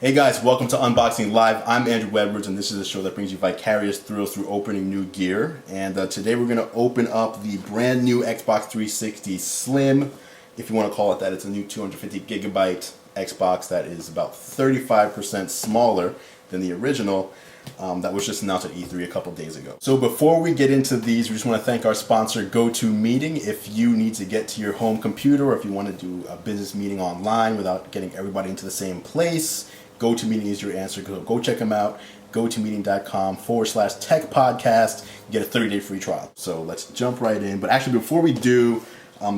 Hey guys, welcome to Unboxing Live. I'm Andrew Edwards, and this is a show that brings you vicarious thrills through opening new gear. And today we're going to open up the brand new Xbox 360 Slim, if you want to call it that. It's a new 250 gigabyte Xbox that is about 35% smaller than the original that was just announced at E3 a couple days ago. So before we get into these, we just want to thank our sponsor, GoToMeeting. If you need to get to your home computer, or if you want to do a business meeting online without getting everybody into the same place, GoToMeeting is your answer. Go check them out. GoToMeeting.com/techpodcast. Get a 30-day free trial. So let's jump right in. But actually, before we do,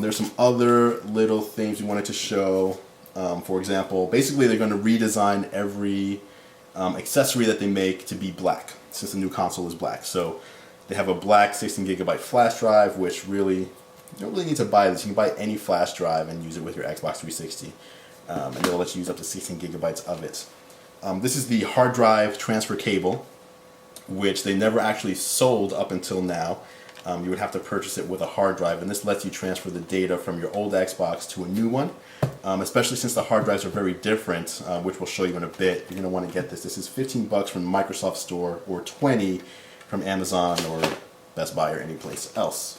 there's some other little things we wanted to show. For example, basically they're going to redesign every accessory that they make to be black, since the new console is black. So they have a black 16 gigabyte flash drive, which really, you don't really need to buy this. You can buy any flash drive and use it with your Xbox 360. And they'll let you use up to 16 gigabytes of it. This is the hard drive transfer cable, which they never actually sold up until now. You would have to purchase it with a hard drive, and this lets you transfer the data from your old Xbox to a new one, especially since the hard drives are very different, which we'll show you in a bit. You're going to want to get this. This is $15 from the Microsoft Store, or $20 from Amazon or Best Buy or any place else.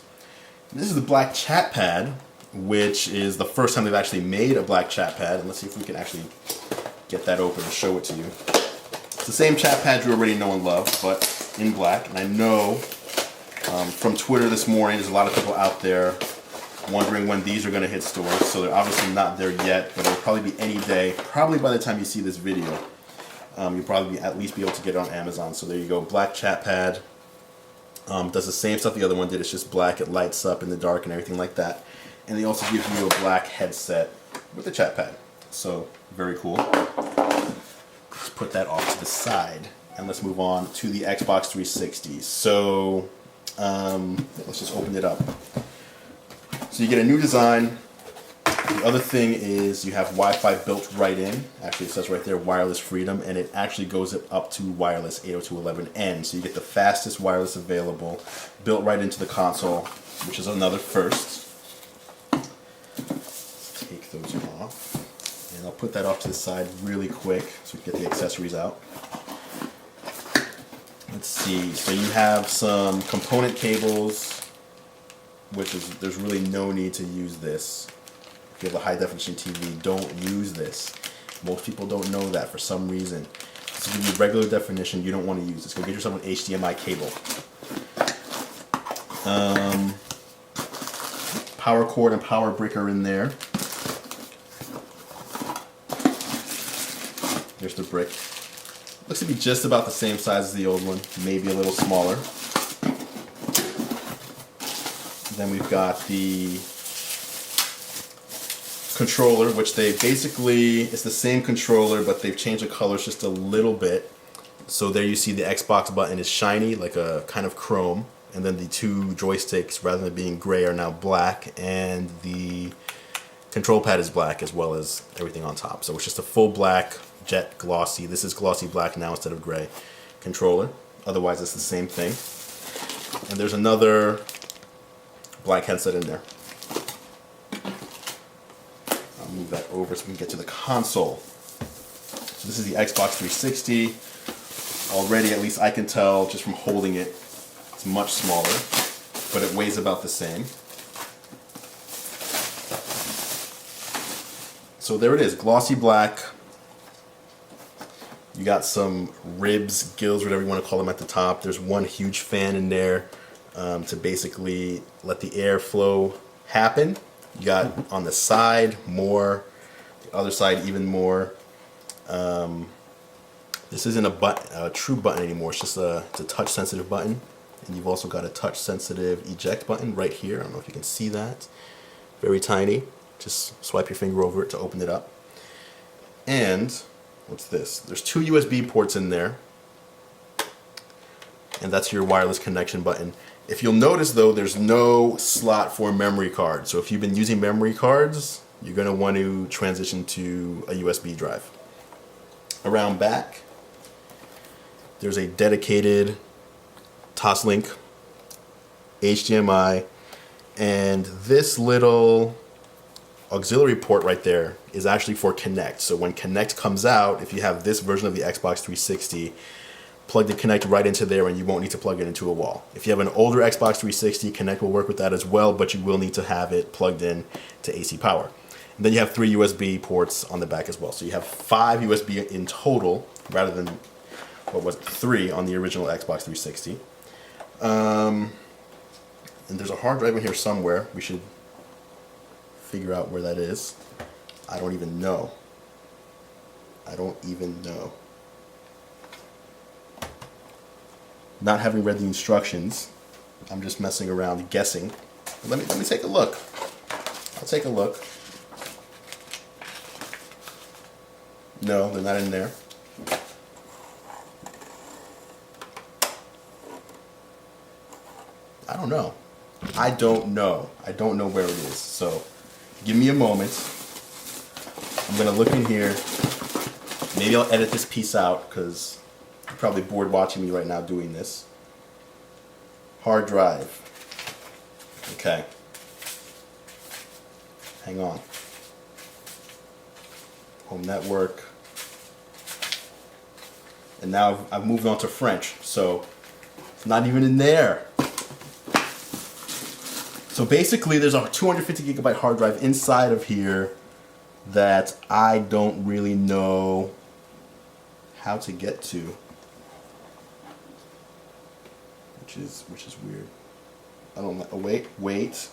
This is the black Chatpad, which is the first time they've actually made a black Chatpad, and let's see if we can actually get that open and show it to you. It's the same Chatpad you already know and love, but in black. And I know from Twitter this morning, there's a lot of people out there wondering when these are going to hit stores, so they're obviously not there yet, but it'll probably be any day. Probably by the time you see this video, you'll probably at least be able to get it on Amazon. So there you go, black Chatpad. Does the same stuff the other one did, it's just black, it lights up in the dark and everything like that. And they also give you a black headset with a Chatpad. So, very cool. Let's put that off to the side. And let's move on to the Xbox 360. So, let's just open it up. So you get a new design. The other thing is you have Wi-Fi built right in. Actually, it says right there, wireless freedom. And it actually goes up to wireless 802.11n. So you get the fastest wireless available, built right into the console, which is another first. Take those off, and I'll put that off to the side really quick so we can get the accessories out. Let's see, so you have some component cables, which is, there's really no need to use this. If you have a high definition TV, don't use this. Most people don't know that for some reason. To give you regular definition, you don't want to use this. Go get yourself an HDMI cable. Power cord and power brick are in there. There's the brick. Looks to be just about the same size as the old one, maybe a little smaller. Then we've got the controller, which they basically, it's the same controller, but they've changed the colors just a little bit. So there you see the Xbox button is shiny, like a kind of chrome. And then the two joysticks, rather than being gray, are now black, and the control pad is black as well as everything on top. So it's just a full black, jet glossy, this is glossy black now instead of gray, controller. Otherwise it's the same thing. And there's another black headset in there. I'll move that over so we can get to the console. So this is the Xbox 360. Already, at least I can tell just from holding it, it's much smaller, but it weighs about the same. So there it is, glossy black. You got some ribs, gills, whatever you want to call them at the top. There's one huge fan in there to basically let the airflow happen. You got on the side more, the other side even more. This isn't a true button anymore, it's just it's a touch sensitive button. And you've also got a touch sensitive eject button right here. I don't know if you can see that. Very tiny. Just swipe your finger over it to open it up. And what's this? There's two USB ports in there. And that's your wireless connection button. If you'll notice though, there's no slot for a memory card. So if you've been using memory cards, you're going to want to transition to a USB drive. Around back, there's a dedicated Toslink, HDMI, and this little auxiliary port right there is actually for Kinect. So when Kinect comes out, if you have this version of the Xbox 360, plug the Kinect right into there and you won't need to plug it into a wall. If you have an older Xbox 360, Kinect will work with that as well, but you will need to have it plugged in to AC power. And then you have 3 USB ports on the back as well. So you have 5 USB in total, rather than, what was it, 3 on the original Xbox 360. And there's a hard drive in here somewhere. We should figure out where that is. I don't even know. I don't even know. Not having read the instructions, I'm just messing around guessing. Let me take a look. I'll take a look. No, they're not in there. I don't know. I don't know. I don't know where it is. So give me a moment. I'm gonna look in here. Maybe I'll edit this piece out because you're probably bored watching me right now doing this. Hard drive. Okay. Hang on. Home network. And now I've moved on to French, so it's not even in there. So basically there's a 250 gigabyte hard drive inside of here that I don't really know how to get to. Which is weird. I don't know. Oh, wait.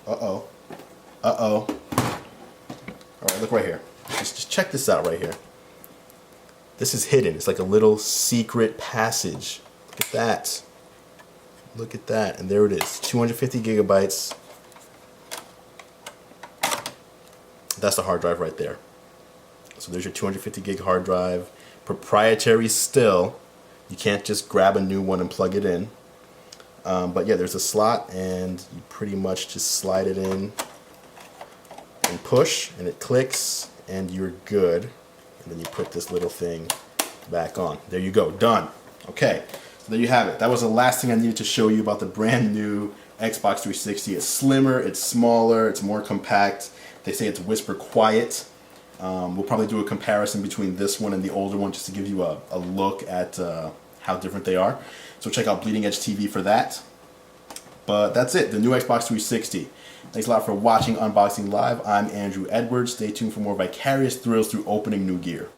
Uh-oh. All right, look right here. Just check this out right here. This is hidden. It's like a little secret passage. Look at that. Look at that. And there it is. 250 gigabytes. That's the hard drive right there. So there's your 250 gig hard drive. Proprietary still. You can't just grab a new one and plug it in. But yeah, there's a slot and you pretty much just slide it in and push and it clicks and you're good. And then you put this little thing back on. There you go, done. Okay, so there you have it. That was the last thing I needed to show you about the brand new Xbox 360. It's slimmer, it's smaller, it's more compact. They say it's whisper quiet. We'll probably do a comparison between this one and the older one just to give you a look at how different they are. So check out Bleeding Edge TV for that. But that's it, the new Xbox 360. Thanks a lot for watching Unboxing Live. I'm Andrew Edwards. Stay tuned for more vicarious thrills through opening new gear.